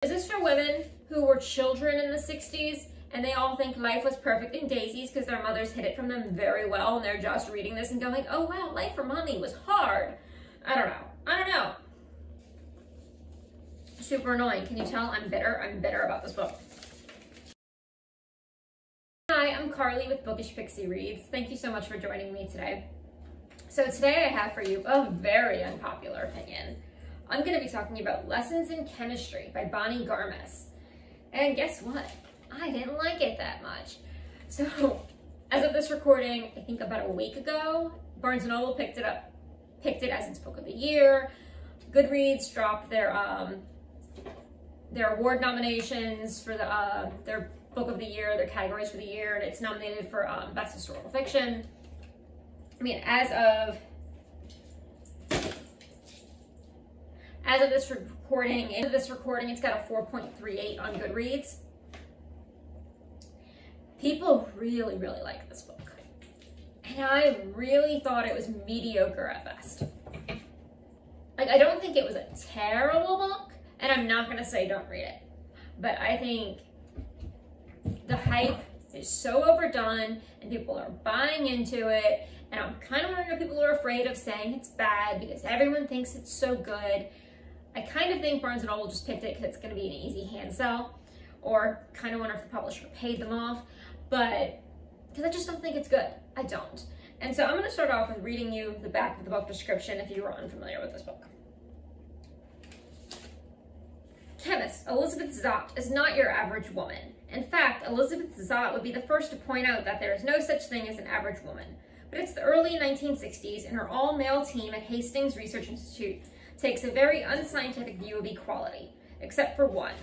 Is this for women who were children in the 60s and they all think life was perfect in daisies because their mothers hid it from them very well and they're just reading this and going, oh wow, life for mommy was hard. I don't know. Super annoying. Can you tell I'm bitter? I'm bitter about this book. Hi, I'm Carly with Bookish Pixie Reads. Thank you so much for joining me today. So today I have for you a very unpopular opinion. I'm going to be talking about Lessons in Chemistry by Bonnie Garmus. And guess what? I didn't like it that much. So as of this recording, I think about a week ago, Barnes & Noble picked it as its book of the year. Goodreads dropped their award nominations for their book of the year, their categories for the year, and it's nominated for Best Historical Fiction. I mean, as of this recording, it's got a 4.38 on Goodreads. People really, really like this book. And I really thought it was mediocre at best. Like, I don't think it was a terrible book, and I'm not gonna say don't read it. But I think the hype is so overdone, and people are buying into it, and I'm kind of wondering if people are afraid of saying it's bad because everyone thinks it's so good. I kind of think Barnes & Noble just picked it because it's going to be an easy hand sell, or kind of wonder if the publisher paid them off, but because I just don't think it's good. I don't. And so I'm going to start off with reading you the back of the book description if you are unfamiliar with this book. Chemist Elizabeth Zott is not your average woman. In fact, Elizabeth Zott would be the first to point out that there is no such thing as an average woman. But it's the early 1960s, and her all-male team at Hastings Research Institute takes a very unscientific view of equality, except for one,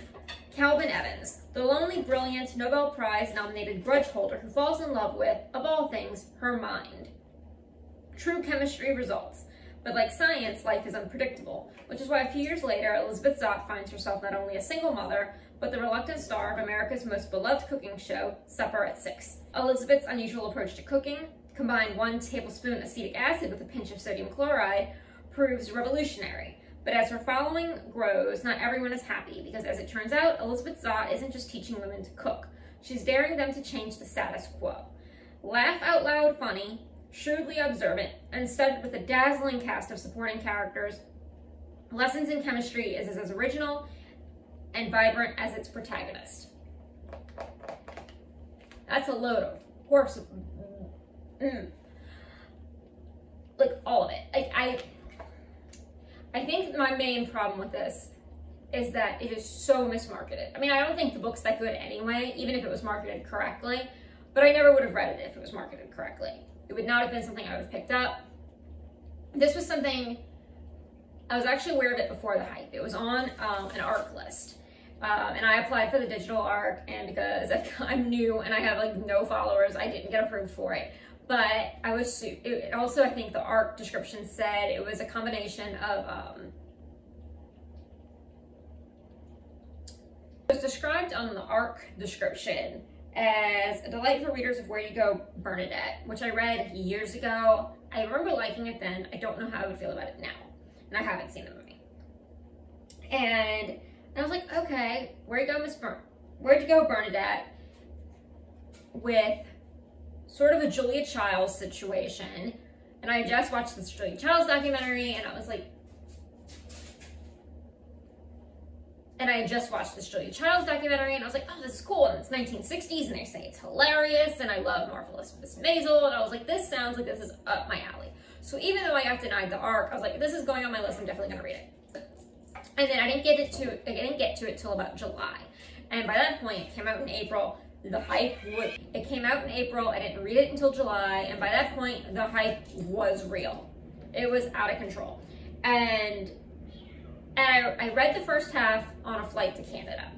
Calvin Evans, the lonely, brilliant, Nobel Prize-nominated grudge holder who falls in love with, of all things, her mind. True chemistry results, but like science, life is unpredictable, which is why a few years later, Elizabeth Zott finds herself not only a single mother, but the reluctant star of America's most beloved cooking show, Supper at 6. Elizabeth's unusual approach to cooking, combine 1 tablespoon acetic acid with a pinch of sodium chloride, proves revolutionary. But as her following grows, not everyone is happy, because as it turns out, Elizabeth Zott isn't just teaching women to cook. She's daring them to change the status quo. Laugh out loud funny, shrewdly observant, and studded with a dazzling cast of supporting characters, Lessons in Chemistry is as original and vibrant as its protagonist. That's a load of horse. Like, all of it. Like, I think my main problem with this is that it is so mismarketed. I mean, I don't think the book's that good anyway, even if it was marketed correctly, but I never would have read it if it was marketed correctly. It would not have been something I would have picked up. This was something, I was actually aware of it before the hype. It was on an ARC list, and I applied for the digital ARC, and because I'm new and I have like no followers, I didn't get approved for it. But I was, it also, I think the ARC description said it was a combination of, it was described on the ARC description as a delight for readers of Where You Go, Bernadette, which I read years ago. I remember liking it then. I don't know how I would feel about it now. And I haven't seen the movie. And I was like, okay, Where'd You Go, Bernadette, with sort of a Julia Childs situation. And I just watched this Julia Childs documentary, and I was like, oh, this is cool, and it's 1960s, and they say it's hilarious, and I love Marvelous Miss Maisel, and I was like, this sounds like this is up my alley. So even though I got denied the ARC, I was like, this is going on my list, I'm definitely gonna read it. And then I didn't get to it till about July. And by that point, it came out in April. It came out in April, I didn't read it until July, and by that point, the hype was real. It was out of control. And I read the first half on a flight to Canada.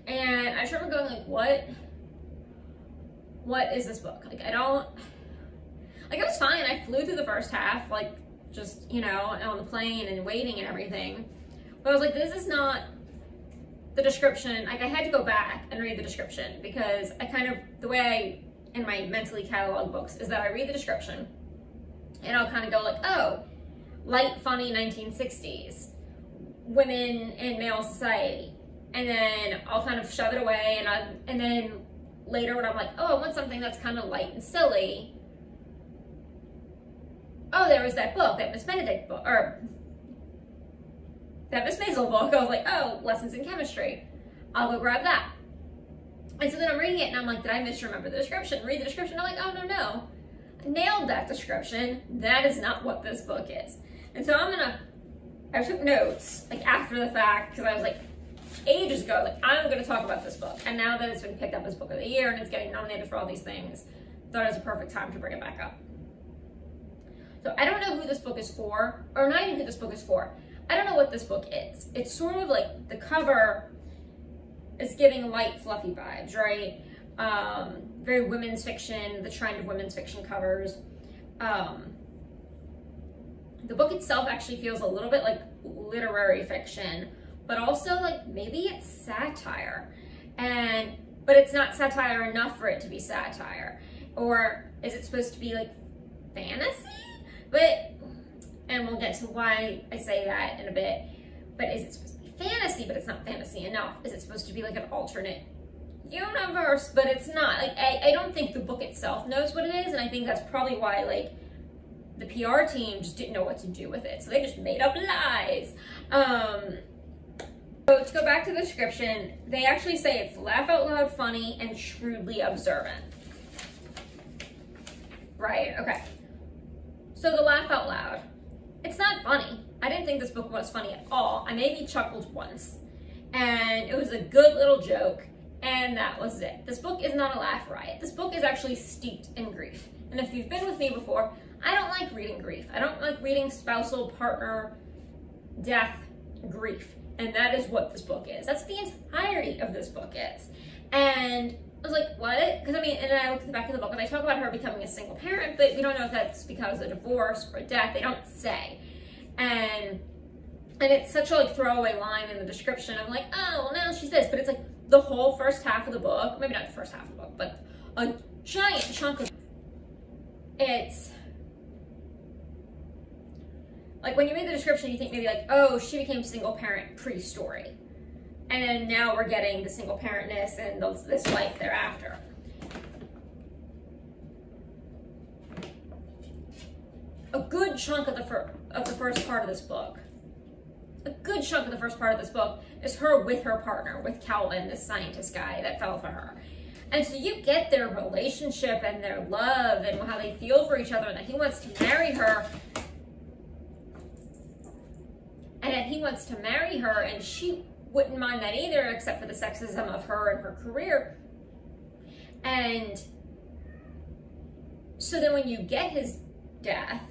And I just remember going like, what is this book? Like, it was fine. I flew through the first half, like, just, you know, on the plane and waiting and everything. But I was like, this is not the description. Like, I had to go back and read the description because the way in my mentally catalog books is that I read the description and I'll kind of go like, oh, light, funny 1960s, women in male society, and then I'll kind of shove it away, and then later when I'm like, oh, I want something that's kind of light and silly, oh, there was that book, that Miss Benedict book, or that Miss Maisel book. I was like, oh, Lessons in Chemistry. I'll go grab that. And so then I'm reading it and I'm like, did I misremember the description? Read the description. I'm like, oh, no. I nailed that description. That is not what this book is. And so I took notes like after the fact, because I was like, ages ago, like, I'm going to talk about this book. And now that it's been picked up as Book of the Year and it's getting nominated for all these things, I thought it was a perfect time to bring it back up. So I don't know who this book is for, or not even who this book is for. I don't know what this book is. It's sort of like the cover is giving light, fluffy vibes, right? Very women's fiction, the trend of women's fiction covers. The book itself actually feels a little bit like literary fiction, but also like maybe it's satire, but it's not satire enough for it to be satire. Or is it supposed to be like fantasy? And we'll get to why I say that in a bit, but is it supposed to be fantasy, but it's not fantasy enough? Is it supposed to be like an alternate universe, but it's not? Like, I don't think the book itself knows what it is, and I think that's probably why, like, the PR team just didn't know what to do with it, so they just made up lies. So to go back to the description, they actually say it's laugh out loud funny and shrewdly observant. Right, okay. So the laugh out loud, it's not funny. I didn't think this book was funny at all. I maybe chuckled once, and it was a good little joke, and that was it. This book is not a laugh riot. This book is actually steeped in grief. And if you've been with me before, I don't like reading grief. I don't like reading spousal, partner, death, grief. And that is what this book is. That's the entirety of this book is. And I was like, what? Because I mean, and then I looked at the back of the book and they talk about her becoming a single parent, but we don't know if that's because of a divorce or a death. They don't say. And it's such a like throwaway line in the description. I'm like, oh, well, now she's this. But it's like the whole first half of the book, maybe not the first half of the book, but a giant chunk of it's like when you read the description, you think maybe like, oh, she became single parent pre-story. And then now we're getting the single parentness and this life thereafter. A good chunk of the first part of this book, is her with her partner, with Calvin, this scientist guy that fell for her. And so you get their relationship and their love and how they feel for each other, and that he wants to marry her. And she wouldn't mind that either, except for the sexism of her and her career. And so then when you get his death,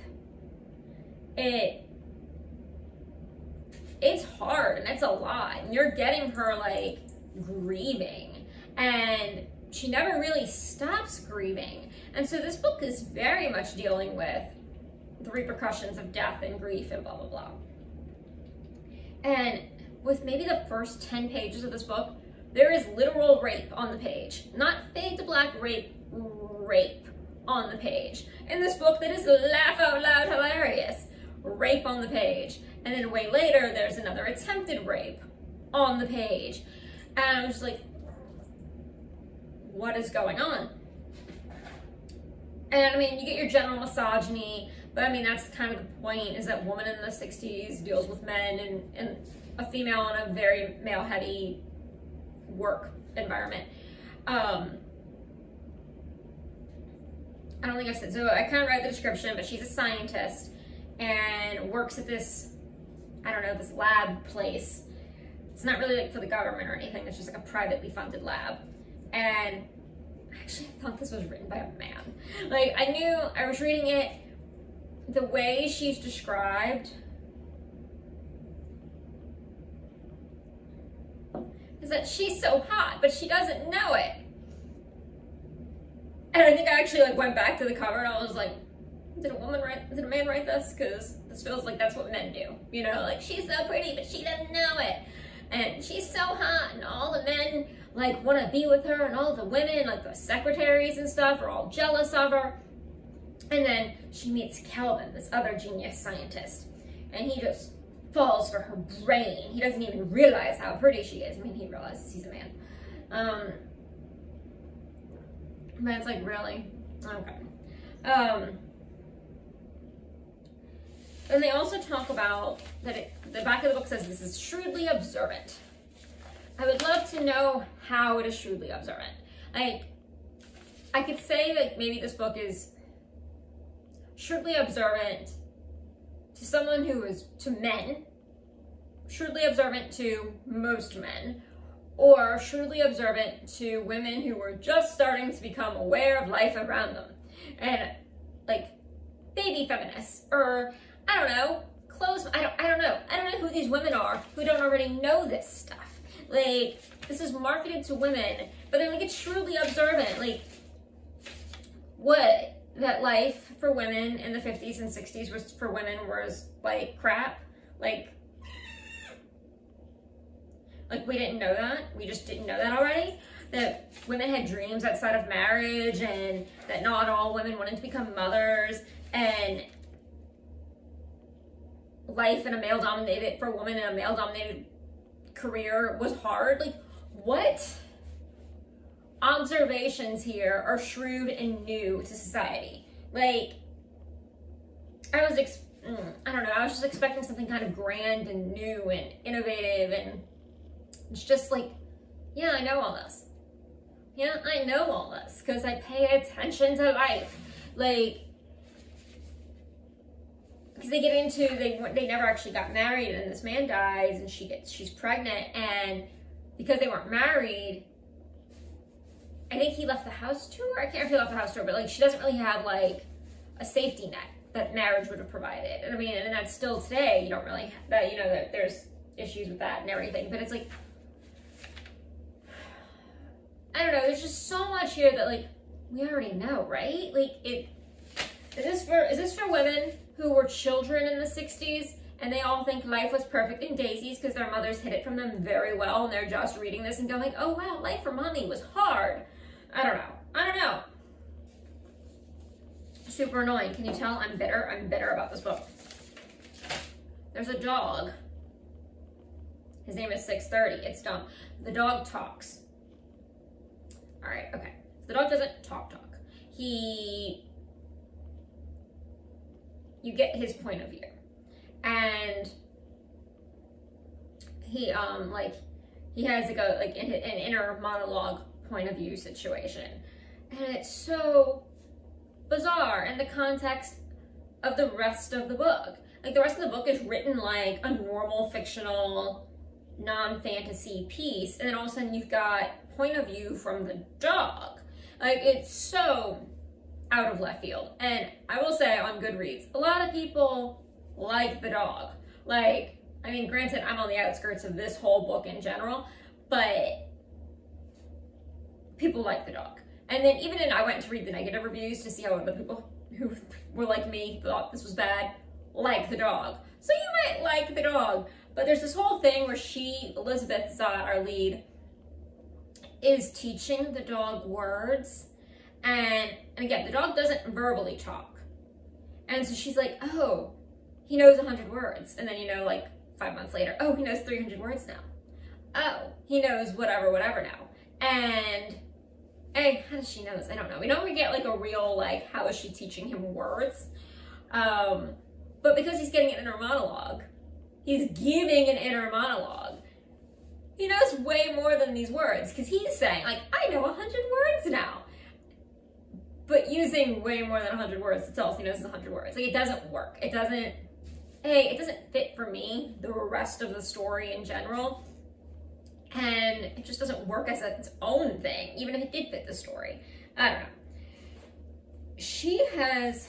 it's hard and it's a lot. And you're getting her like grieving, and she never really stops grieving. And so this book is very much dealing with the repercussions of death and grief and blah, blah, blah. And with maybe the first 10 pages of this book, there is literal rape on the page. Not fade to black rape on the page. In this book that is laugh out loud hilarious. Rape on the page. And then way later, there's another attempted rape on the page. And I'm just like, what is going on? And I mean, you get your general misogyny, but I mean, that's kind of the point, is that woman in the 60s deals with men and a female in a very male-heavy work environment. I don't think I said, so I kind of read the description, but she's a scientist and works at this, I don't know, this lab place. It's not really like for the government or anything, it's just like a privately funded lab. And actually, I thought this was written by a man. Like, I was reading it, the way she's described is that she's so hot, but she doesn't know it. And I think I actually like went back to the cover and I was like, did a man write this? Because this feels like that's what men do. You know, like, she's so pretty, but she doesn't know it. And she's so hot, and all the men like want to be with her, and all the women, like the secretaries and stuff, are all jealous of her. And then she meets Calvin, this other genius scientist, and he just falls for her brain. He doesn't even realize how pretty she is. I mean, he realizes he's a man. But it's like, really? Okay. And they also talk about that the back of the book says this is shrewdly observant. I would love to know how it is shrewdly observant. Like, I could say that maybe this book is shrewdly observant to someone who is, to men, shrewdly observant to most men, or shrewdly observant to women who were just starting to become aware of life around them. And like baby feminists, or I don't know, I don't know. I don't know who these women are who don't already know this stuff. Like, this is marketed to women, but then like it's shrewdly observant. Like, what? That life for women in the 50s and 60s was for women was like crap? Like we didn't know that? We just didn't know that already? That women had dreams outside of marriage, and that not all women wanted to become mothers, and life in a male-dominated, for a woman in a male-dominated career was hard. Like, what observations here are shrewd and new to society? Like, I don't know, I was just expecting something kind of grand and new and innovative, and it's just like, yeah, I know all this. Yeah, I know all this because I pay attention to life. Like, because they get into, they never actually got married, and this man dies, and she's pregnant, and because they weren't married, I think he left the house to her. I can't remember if he left the house to her, but like she doesn't really have like a safety net that marriage would have provided. And I mean, and that's still today, you don't really, that, you know, that there's issues with that and everything, but it's like, I don't know, there's just so much here that like, we already know, right? Like, is this for women who were children in the 60s and they all think life was perfect in daisies because their mothers hid it from them very well, and they're just reading this and going, oh wow, life for mommy was hard. I don't know. Super annoying. Can you tell I'm bitter? I'm bitter about this book. There's a dog. His name is 630. It's dumb. The dog talks. All right, okay. The dog doesn't talk. You get his point of view. And he has like an inner monologue point of view situation. And it's so bizarre in the context of the rest of the book. Like, the rest of the book is written like a normal fictional non-fantasy piece, and then all of a sudden you've got point of view from the dog. Like, it's so out of left field. And I will say, on Goodreads, a lot of people like the dog. Like, I mean, granted, I'm on the outskirts of this whole book in general, but people like the dog. And then even I went to read the negative reviews to see how other people who were like me, thought this was bad, like the dog. So you might like the dog. But there's this whole thing where Elizabeth Zott, our lead, is teaching the dog words. And again, the dog doesn't verbally talk. And so she's like, oh, he knows 100 words. And then, you know, like 5 months later, oh, he knows 300 words now. Oh, he knows whatever now. And hey, how does she know this? I don't know. We don't get like a real, like, how is she teaching him words? But because he's getting an inner monologue, he's giving an inner monologue. He knows way more than these words, because he's saying, like, I know 100 words now. But using way more than 100 words to tell us he knows 100 words. Like, it doesn't work. It doesn't fit for me, the rest of the story in general. And it just doesn't work as its own thing, even if it did fit the story. I don't know. She has...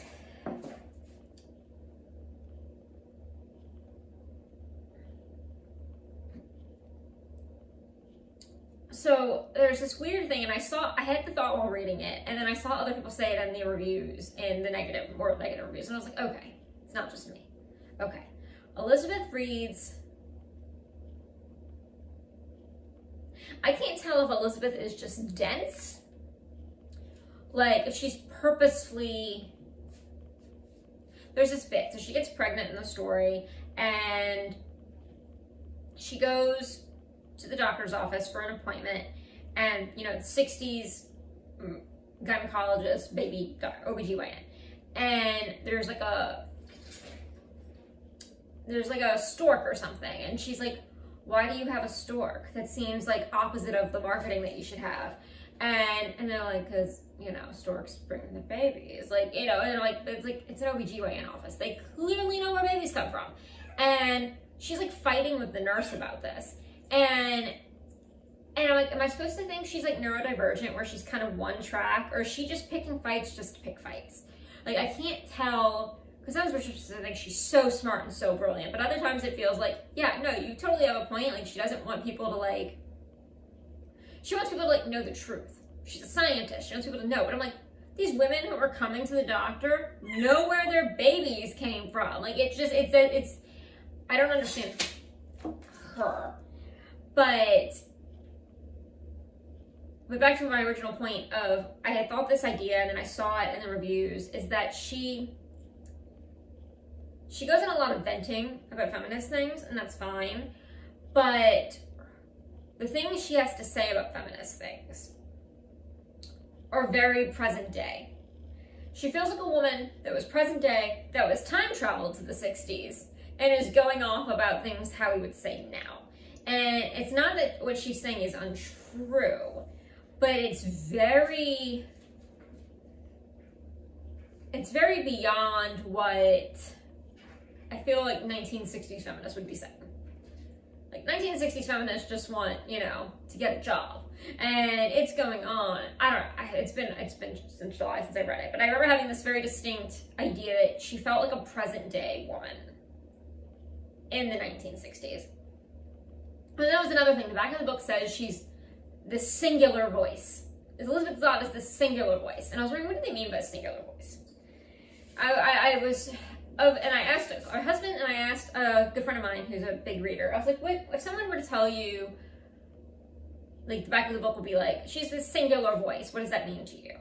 So there's this weird thing, and I had the thought while reading it, and then I saw other people say it in the reviews, in the negative reviews, and I was like, okay, it's not just me. Okay. Elizabeth reads... I can't tell if Elizabeth is just dense, like if she's purposefully, there's this bit, so she gets pregnant in the story, and she goes to the doctor's office for an appointment, and, you know, 60s gynecologist, baby doctor, OBGYN. And there's like a stork or something. And she's like, why do you have a stork? That seems like opposite of the marketing that you should have. And they're like, because, you know, storks bring the babies. Like, you know, and like, it's an OBGYN office. They clearly know where babies come from. And she's like fighting with the nurse about this. And I'm like, am I supposed to think she's like neurodivergent, where she's kind of one track, or is she just picking fights just to pick fights? Like, I can't tell, because sometimes we're supposed to think she's so smart and so brilliant, but other times it feels like, yeah, no, you totally have a point. Like, she doesn't want people to like, she wants people to like know the truth. She's a scientist. She wants people to know. But I'm like, these women who are coming to the doctor know where their babies came from. Like, it's I don't understand her. But back to my original point of, I had thought this idea and then I saw it in the reviews, is that she goes in a lot of venting about feminist things, and that's fine. But the things she has to say about feminist things are very present day. She feels like a woman that was present day, that was time traveled to the 60s, and is going off about things how we would say now. And it's not that what she's saying is untrue, but it's very beyond what I feel like 1960s feminists would be saying. Like, 1960s feminists just want, you know, to get a job. And it's going on. I don't know. It's been since July since I read it. But I remember having this very distinct idea that she felt like a present day woman in the 1960s. And that was another thing. The back of the book says she's this singular voice. Elizabeth Zott is this singular voice. And I was wondering, what do they mean by singular voice? And I asked our husband, and I asked a good friend of mine who's a big reader. I was like, what if someone were to tell you, like, the back of the book would be like, she's this singular voice, what does that mean to you?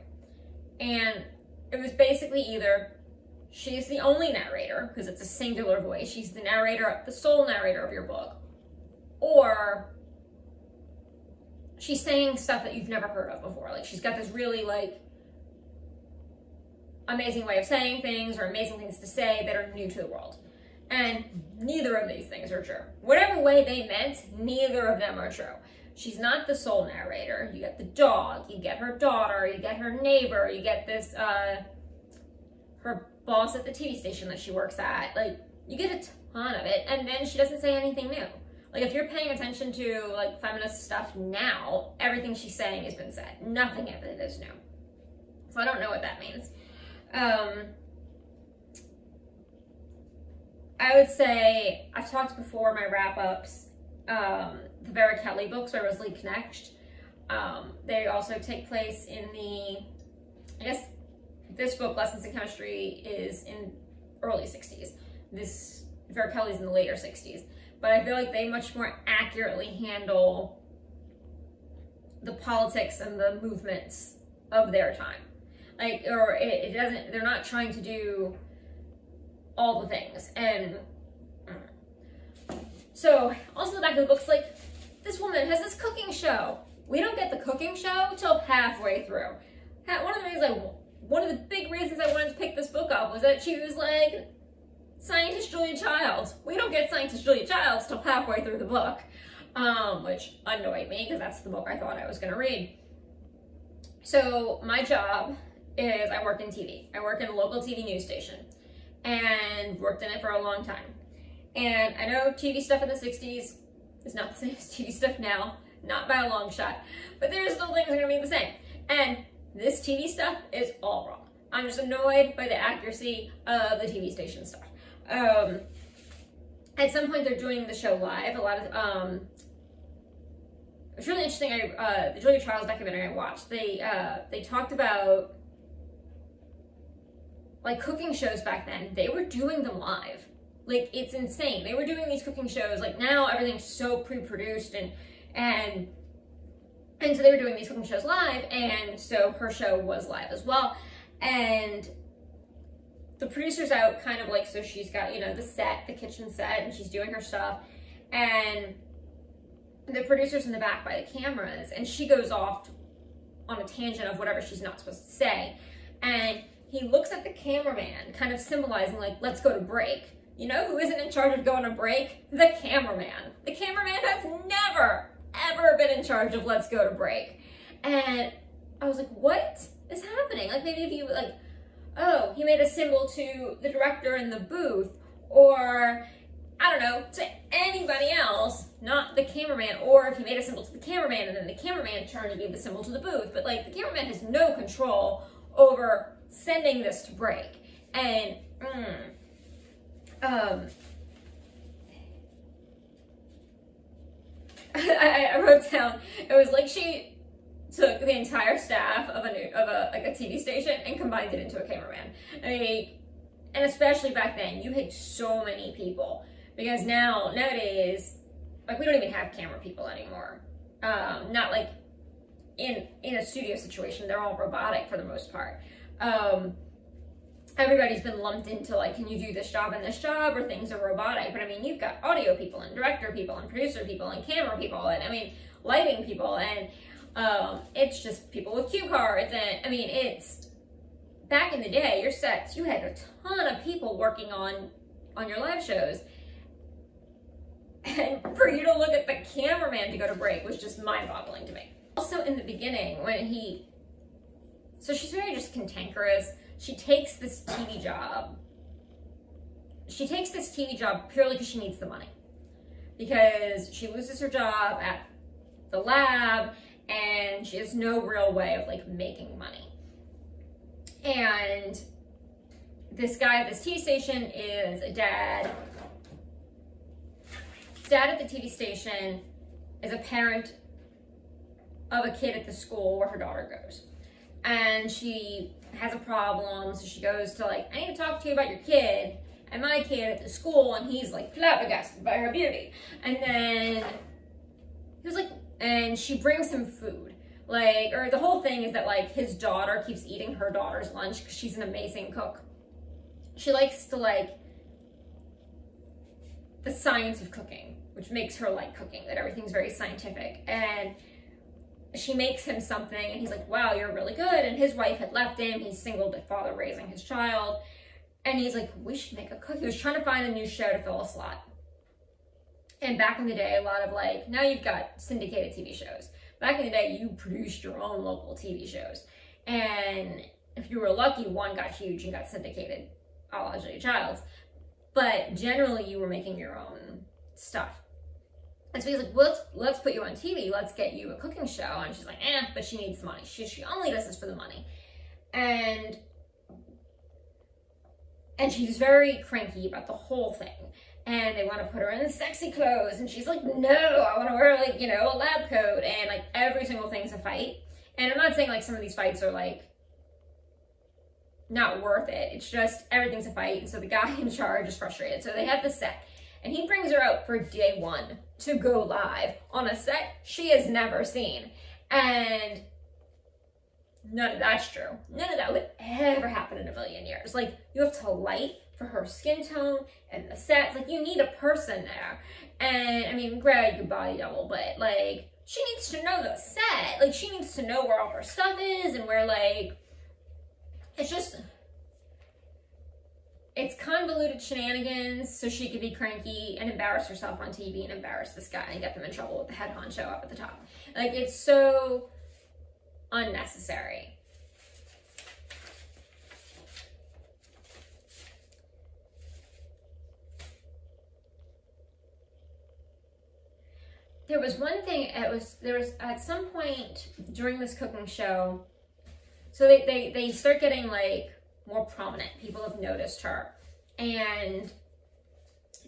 And it was basically either she's the only narrator, because it's a singular voice, she's the narrator, the sole narrator of your book, or she's saying stuff that you've never heard of before. Like, she's got this really, like, amazing way of saying things, or amazing things to say that are new to the world. And neither of these things are true. Whatever way they meant, neither of them are true. She's not the sole narrator. You get the dog, you get her daughter, you get her neighbor, you get this, her boss at the TV station that she works at. Like, you get a ton of it, and then she doesn't say anything new. Like, if you're paying attention to, like, feminist stuff now, everything she's saying has been said. Nothing of it is new. So I don't know what that means. I would say, I've talked before in my wrap-ups, the Vera Kelly books by Rosalie Knecht. They also take place in the, I guess this book, Lessons in Chemistry, is in early 60s. This, Vera Kelly's in the later 60s. But I feel like they much more accurately handle the politics and the movements of their time. Like, or it doesn't, they're not trying to do all the things. And so, also the back of the book's like, this woman has this cooking show. We don't get the cooking show till halfway through. One of the big reasons I wanted to pick this book up was that she was like, Scientist Julia Childs. We don't get Scientist Julia Childs till halfway through the book, which annoyed me because that's the book I thought I was going to read. So my job is I work in TV. I work in a local TV news station and worked in it for a long time. And I know TV stuff in the 60s is not the same as TV stuff now, not by a long shot, but there's still things that are going to be the same. And this TV stuff is all wrong. I'm just annoyed by the accuracy of the TV station stuff. At some point they're doing the show live. A lot of, it's really interesting. The Julia Childs documentary I watched, they talked about, like, cooking shows back then. They were doing them live. Like, it's insane. They were doing these cooking shows. Like, now everything's so pre-produced and so they were doing these cooking shows live, and so her show was live as well. And the producer's out kind of like, so she's got, you know, the set, the kitchen set, and she's doing her stuff. And the producer's in the back by the cameras, and she goes off on a tangent of whatever she's not supposed to say. And he looks at the cameraman, kind of symbolizing like, let's go to break. You know who isn't in charge of going to break? The cameraman. The cameraman has never, ever been in charge of let's go to break. And I was like, what is happening? Like, maybe if you like, oh, he made a symbol to the director in the booth, or I don't know, to anybody else, not the cameraman, or if he made a symbol to the cameraman and then the cameraman turned and gave the symbol to the booth. But like, the cameraman has no control over sending this to break. And I wrote down, it was like she took the entire staff of a TV station and combined it into a cameraman. I mean, and especially back then, you had so many people, because nowadays, like, we don't even have camera people anymore. Not like in a studio situation, they're all robotic for the most part. Everybody's been lumped into like, can you do this job and this job, or things are robotic. But I mean, you've got audio people and director people and producer people and camera people, and I mean, lighting people, and it's just people with cue cards. And I mean, it's back in the day, your sets, you had a ton of people working on your live shows. And for you to look at the cameraman to go to break was just mind-boggling to me. Also in the beginning, when so she's very just cantankerous. She takes this TV job. She takes this TV job purely because she needs the money. Because she loses her job at the lab, and she has no real way of like making money. And this guy at this TV station is a dad. Dad at the TV station is a parent of a kid at the school where her daughter goes. And she has a problem, so she goes to like, I need to talk to you about your kid and my kid at the school, and he's like flabbergasted by her beauty. And then he was like, and she brings him food. Like, or the whole thing is that like his daughter keeps eating her daughter's lunch because she's an amazing cook. She likes to like the science of cooking, which makes her like cooking, that everything's very scientific. And she makes him something, and he's like, wow, you're really good. And his wife had left him. He's single father raising his child. And he's like, we should make a cook. He was trying to find a new show to fill a slot. And back in the day, a lot of like, now you've got syndicated TV shows. Back in the day, you produced your own local TV shows. And if you were lucky, one got huge and got syndicated, a la Julia Childs. But generally, you were making your own stuff. And so he's like, well, let's put you on TV. Let's get you a cooking show. And she's like, but she needs the money. She only does this for the money. And she's very cranky about the whole thing. And they want to put her in sexy clothes. And she's like, no, I want to wear like, you know, a lab coat. And like every single thing's a fight. And I'm not saying like some of these fights are like not worth it. It's just everything's a fight. And so the guy in charge is frustrated. So they have the set. And he brings her out for day one to go live on a set she has never seen. And none of that's true. None of that would ever happen in a million years. Like, you have to light for her skin tone and the sets. Like, you need a person there. And, I mean, grab your body double, but, like, she needs to know the set. Like, she needs to know where all her stuff is and where, like, it's just... It's convoluted shenanigans so she could be cranky and embarrass herself on TV and embarrass this guy and get them in trouble with the head honcho up at the top. Like, it's so unnecessary. There was one thing, there was at some point during this cooking show, so they start getting like more prominent. People have noticed her, and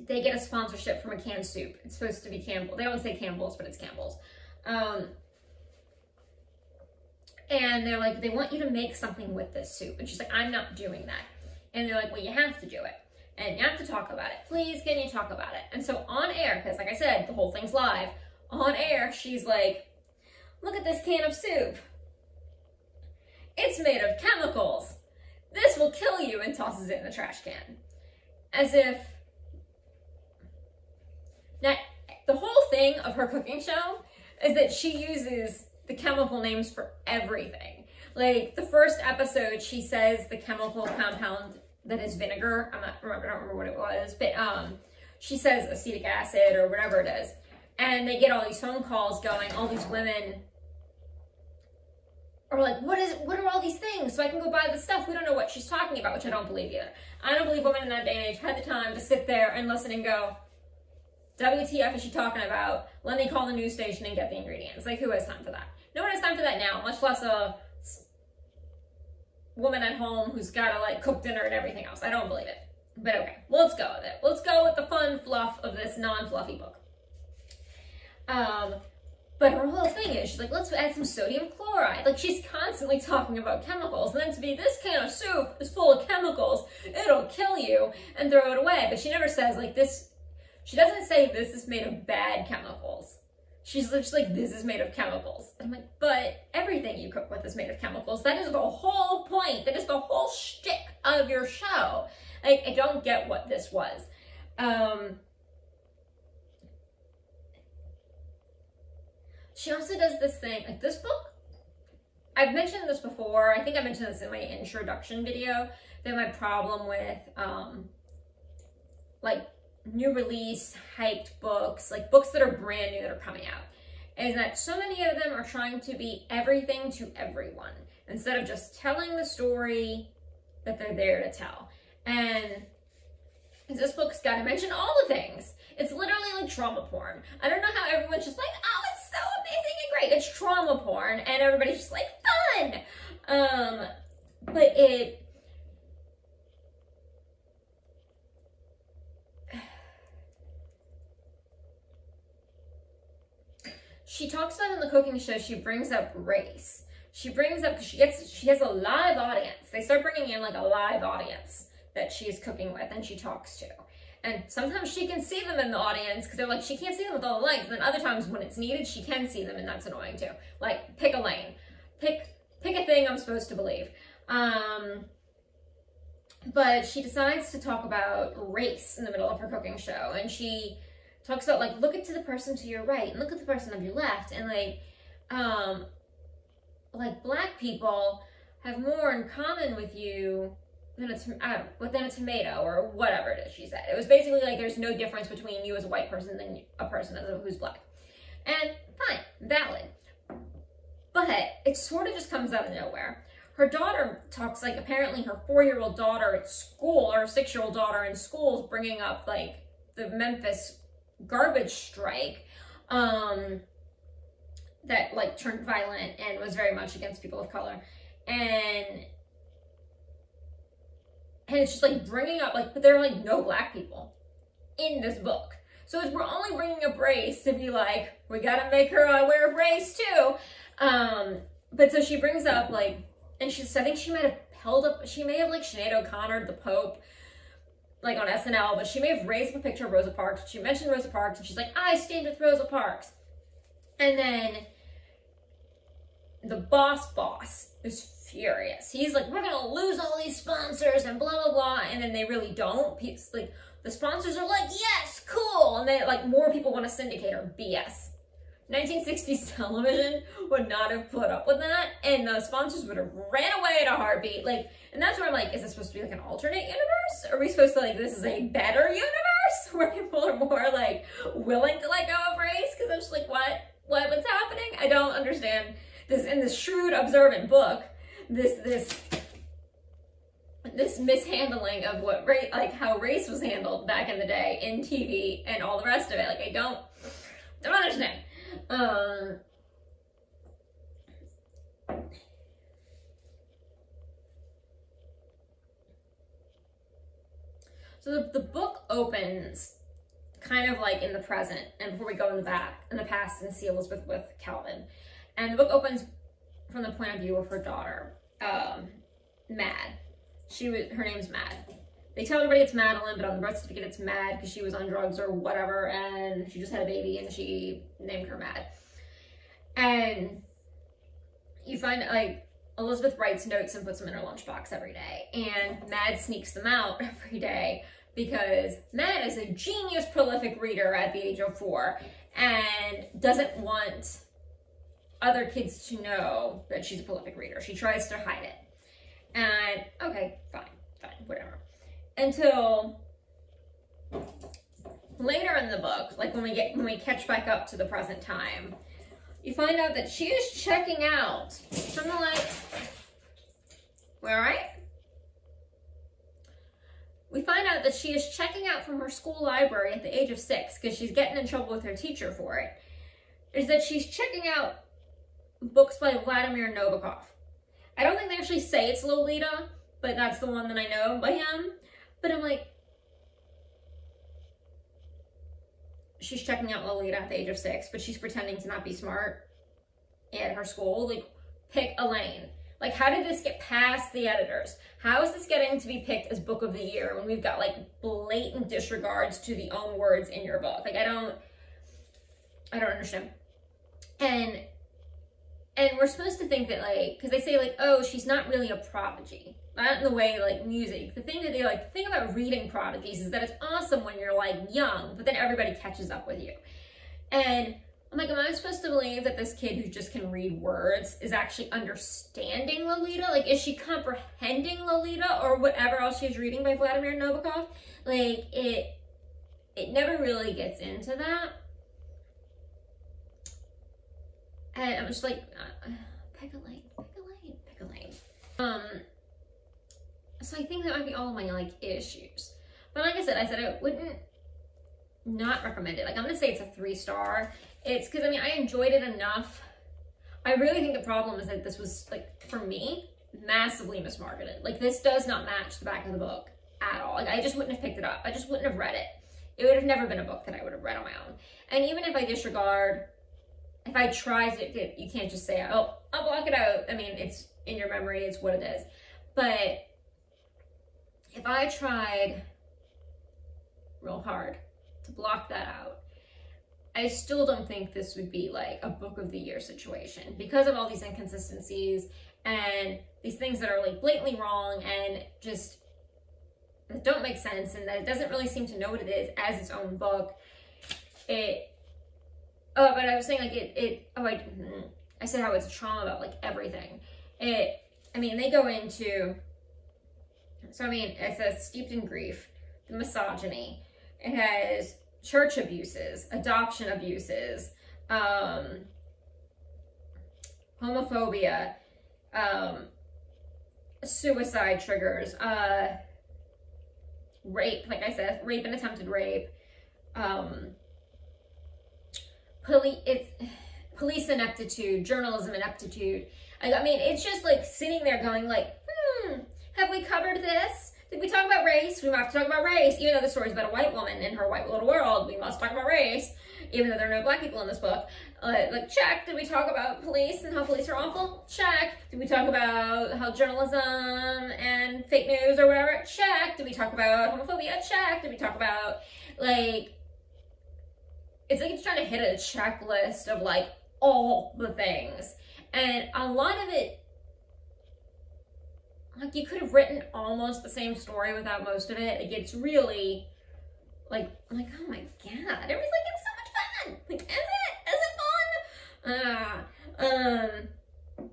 they get a sponsorship from a canned soup. It's supposed to be Campbell. They don't say Campbell's, but it's Campbell's. And they're like, they want you to make something with this soup. And she's like, I'm not doing that. And they're like, well, you have to do it. And you have to talk about it. Please, can you talk about it? And so on air, because like I said, the whole thing's live, on air, she's like, look at this can of soup. It's made of chemicals. This will kill you, and tosses it in the trash can. As if... Now, the whole thing of her cooking show is that she uses the chemical names for everything. Like the first episode, she says the chemical compound that is vinegar. I don't remember what it was, but she says acetic acid or whatever it is. And they get all these phone calls going, all these women are like, what are all these things? So I can go buy the stuff. We don't know what she's talking about, which I don't believe either. I don't believe women in that day and age had the time to sit there and listen and go, WTF is she talking about? Let me call the news station and get the ingredients. Like, who has time for that? No one has time for that now, much less a woman at home who's got to like cook dinner and everything else. I don't believe it. But okay, well, let's go with it. Let's go with the fun fluff of this non-fluffy book. But her whole thing is, she's like, let's add some sodium chloride. Like, she's constantly talking about chemicals. And then to be, this can of soup is full of chemicals. It'll kill you, and throw it away. But she never says, like, this. She doesn't say this is made of bad chemicals. She's just like, this is made of chemicals. And I'm like, but everything you cook with is made of chemicals. That is the whole point. That is the whole shtick of your show. Like, I don't get what this was. She also does this thing, like this book, I've mentioned this before, I think I mentioned this in my introduction video, that my problem with, like, new release, hyped books, like books that are brand new that are coming out, is that so many of them are trying to be everything to everyone, instead of just telling the story that they're there to tell. And this book's got to mention all the things. It's literally like trauma porn. I don't know how everyone's just like, oh, it's so amazing and great. It's trauma porn, and everybody's just like, fun. But she talks about in the cooking show, she brings up race. She brings up, because she has a live audience. They start bringing in like a live audience that she's cooking with and she talks to. And sometimes she can see them in the audience because they're like, she can't see them with all the lights. And then other times when it's needed, she can see them, and that's annoying too. Like, pick a lane. Pick a thing I'm supposed to believe. But she decides to talk about race in the middle of her cooking show. And she talks about, like, look at the person to your right and look at the person on your left. And like black people have more in common with you than a tomato or whatever it is she said. It was basically like there's no difference between you as a white person than a person who's black. And fine, valid. But it sort of just comes out of nowhere. Her daughter talks, like, apparently her 4-year-old daughter at school, or 6-year-old daughter in school, is bringing up, like, the Memphis garbage strike that, like, turned violent and was very much against people of color. And it's just, like, bringing up, like, but there are, like, no black people in this book. So we're only bringing up race to be like, we gotta make her aware of race, too. But so she brings up, like, and I think she might have she may have, like, Sinead O'Connor, the Pope, like, on SNL, but she may have raised up a picture of Rosa Parks. She mentioned Rosa Parks, and she's like, I stand with Rosa Parks. And then the boss is furious. He's like, we're gonna lose all these sponsors and blah, blah, blah. And then they really don't. Like, the sponsors are like, yes, cool. And they, like, more people want to syndicate her. BS. 1960s television would not have put up with that. And the sponsors would have ran away at a heartbeat. Like, and that's where I'm like, is this supposed to be like an alternate universe? Are we supposed to, like, this is a better universe where people are more, like, willing to let go of race? Because I'm just like, what's happening? I don't understand this. In this shrewd, observant book, this mishandling of what race, like, how race was handled back in the day in TV and all the rest of it. Like, I don't understand. So the book opens kind of like in the present, and before we go in the past and see Elizabeth with Calvin. And the book opens from the point of view of her daughter, Mad. Her name's Mad. They tell everybody it's Madeline, but on the birth certificate it's Mad because she was on drugs or whatever, and she just had a baby and she named her Mad. And you find, like, Elizabeth writes notes and puts them in her lunchbox every day, and Mad sneaks them out every day because Mad is a genius, prolific reader at the age of 4, and doesn't want other kids to know that she's a prolific reader. She tries to hide it. And okay, fine, whatever. Until later in the book, like when we catch back up to the present time, you find out that she is checking out from the all right? We find out that she is checking out from her school library at the age of 6 because she's getting in trouble with her teacher for it. Is that she's checking out books by Vladimir Nabokov. I don't think they actually say it's Lolita, but that's the one that I know by him. But I'm like, she's checking out Lolita at the age of 6, but she's pretending to not be smart at her school. Like, pick a lane. Like, how did this get past the editors? How is this getting to be picked as book of the year when we've got, like, blatant disregards to the own words in your book? Like, I don't understand. And we're supposed to think that, like, because they say, like, oh, she's not really a prodigy. Not in the way, like, music. The thing that they, like, the thing about reading prodigies is that it's awesome when you're, like, young, but then everybody catches up with you. And I'm like, am I supposed to believe that this kid who just can read words is actually understanding Lolita? Like, is she comprehending Lolita or whatever else she's reading by Vladimir Nabokov? Like, it never really gets into that. And I'm just like, pick a lane. So I think that might be all of my, like, issues. But like I said I wouldn't not recommend it. Like, I'm gonna say it's a 3-star. It's because, I mean, I enjoyed it enough. I really think the problem is that this was, like, for me, massively mismarketed. Like, this does not match the back of the book at all. Like, I just wouldn't have picked it up. I just wouldn't have read it. It would have never been a book that I would have read on my own. And even if I disregard, if I tried it, you can't just say, oh, I'll block it out. I mean, it's in your memory, it's what it is. But if I tried real hard to block that out, I still don't think this would be like a book of the year situation because of all these inconsistencies and these things that are, like, blatantly wrong and just that don't make sense, and that it doesn't really seem to know what it is as its own book. But I was saying, like, I said how it's a trauma about, like, everything. I mean, they go into, so I mean, it says steeped in grief, the misogyny. It has church abuses, adoption abuses, homophobia, suicide triggers, rape, like I said, rape and attempted rape, police ineptitude, journalism ineptitude. I mean, it's just, like, sitting there going, like, have we covered this? Did we talk about race? We have to talk about race. Even though the story's about a white woman in her white little world, we must talk about race. Even though there are no black people in this book. Like, check. Did we talk about police and how police are awful? Check. Did we talk about how journalism and fake news or whatever? Check. Did we talk about homophobia? Check. Did we talk about, like, it's like it's trying to hit a checklist of, like, all the things. And a lot of it, like, you could have written almost the same story without most of it. Like, it's really, like, I'm like, oh my God. Everybody's like, it's so much fun. Like, is it fun?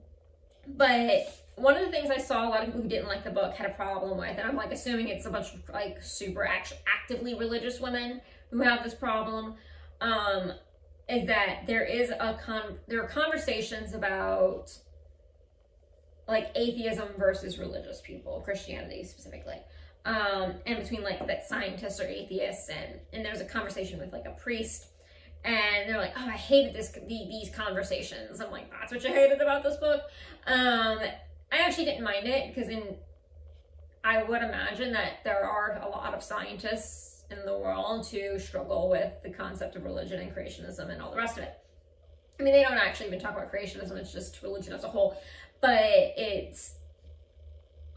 But one of the things I saw a lot of people who didn't like the book had a problem with, and I'm, like, assuming it's a bunch of, like, super actively religious women who have this problem, is that there are conversations about, like, atheism versus religious people, Christianity specifically, and between, like, that scientists are atheists, and there's a conversation with, like, a priest, and they're like, oh, I hated these conversations. I'm like, that's what you hated about this book? I actually didn't mind it, because I would imagine that there are a lot of scientists in the world who struggle with the concept of religion and creationism and all the rest of it. I mean, they don't actually even talk about creationism, it's just religion as a whole. But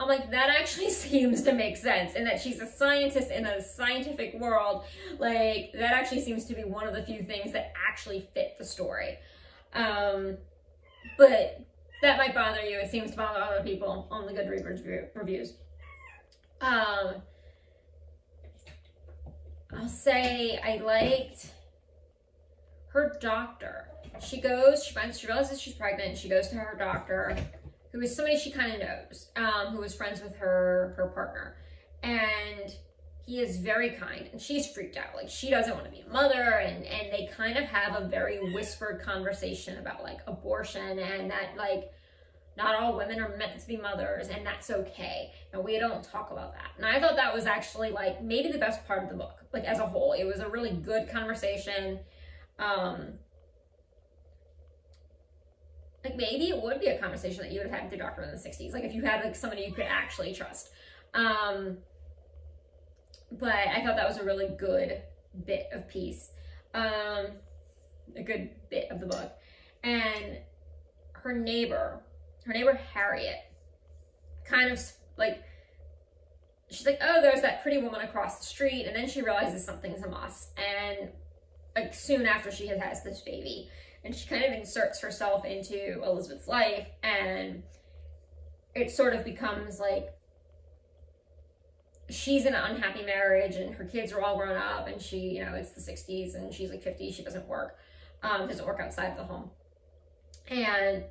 I'm like, that actually seems to make sense. And that she's a scientist in a scientific world, like, that actually seems to be one of the few things that actually fit the story. But that might bother you. It seems to bother other people on the Goodreads reviews. I'll say I liked her doctor. She realizes she's pregnant. She goes to her doctor, who is somebody she kind of knows, who was friends with her partner. And he is very kind, and she's freaked out. Like, she doesn't want to be a mother, and they kind of have a very whispered conversation about, like, abortion, and that, like, not all women are meant to be mothers, and that's okay. And we don't talk about that. And I thought that was actually, like, maybe the best part of the book, like, as a whole. It was a really good conversation. Like, maybe it would be a conversation that you would have had with your doctor in the 60s. Like, if you had, like, somebody you could actually trust. But I thought that was a really good bit of piece. A good bit of the book. And her neighbor Harriet, kind of, like, she's like, oh, there's that pretty woman across the street. And then she realizes something's amiss. And, like, soon after she has this baby. And she kind of inserts herself into Elizabeth's life. And it sort of becomes, like, she's in an unhappy marriage and her kids are all grown up, and she, you know, it's the 60s and she's like 50, she doesn't work outside of the home. And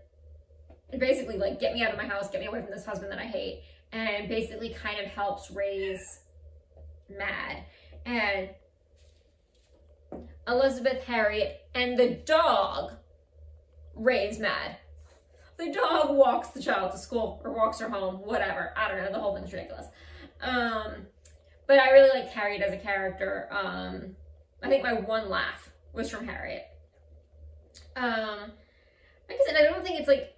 basically, like, get me out of my house, get me away from this husband that I hate, and basically kind of helps raise Mad. And Elizabeth, Harriet, and the dog raise Mad. The dog walks the child to school or walks her home, whatever. I don't know, the whole thing's ridiculous. But I really liked Harriet as a character. I think my one laugh was from Harriet. Like I said, I don't think it's like,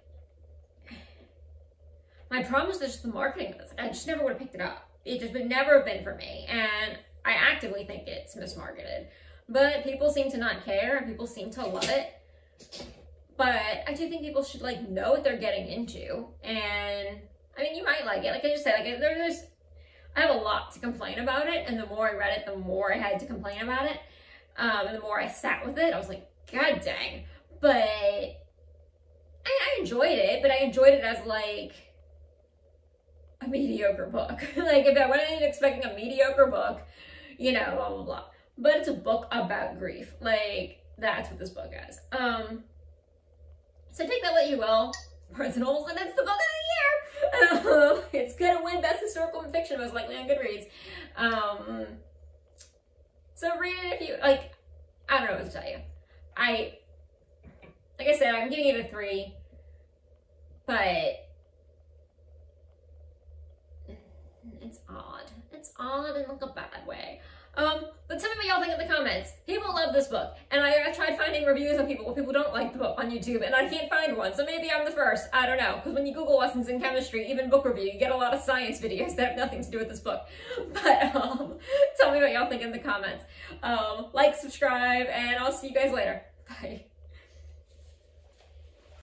my problem is just the marketing of this. I just never would have picked it up. It just would never have been for me. And I actively think it's mismarketed. But people seem to not care, and people seem to love it. But I do think people should, like, know what they're getting into. And, I mean, you might like it. Like I just said, like, I have a lot to complain about it, and the more I read it, the more I had to complain about it. And the more I sat with it, I was like, God dang. But I enjoyed it, but I enjoyed it as, like, a mediocre book. Like, if I went in expecting a mediocre book, you know, blah, blah, blah. But it's a book about grief. Like, that's what this book is. So take that what you will. Barnes & Noble, and it's the book of the year. It's gonna win Best Historical Fiction, most likely on Goodreads. So read it if you, like, I don't know what to tell you. Like I said, I'm giving it a 3, but it's odd. It's odd in, like, a bad way. But tell me what y'all think in the comments. People love this book, and I tried finding reviews of people don't like the book on YouTube, and I can't find one, so maybe I'm the first. I don't know, because when you Google lessons in chemistry, even book review, you get a lot of science videos that have nothing to do with this book. But, tell me what y'all think in the comments. Like, subscribe, and I'll see you guys later. Bye.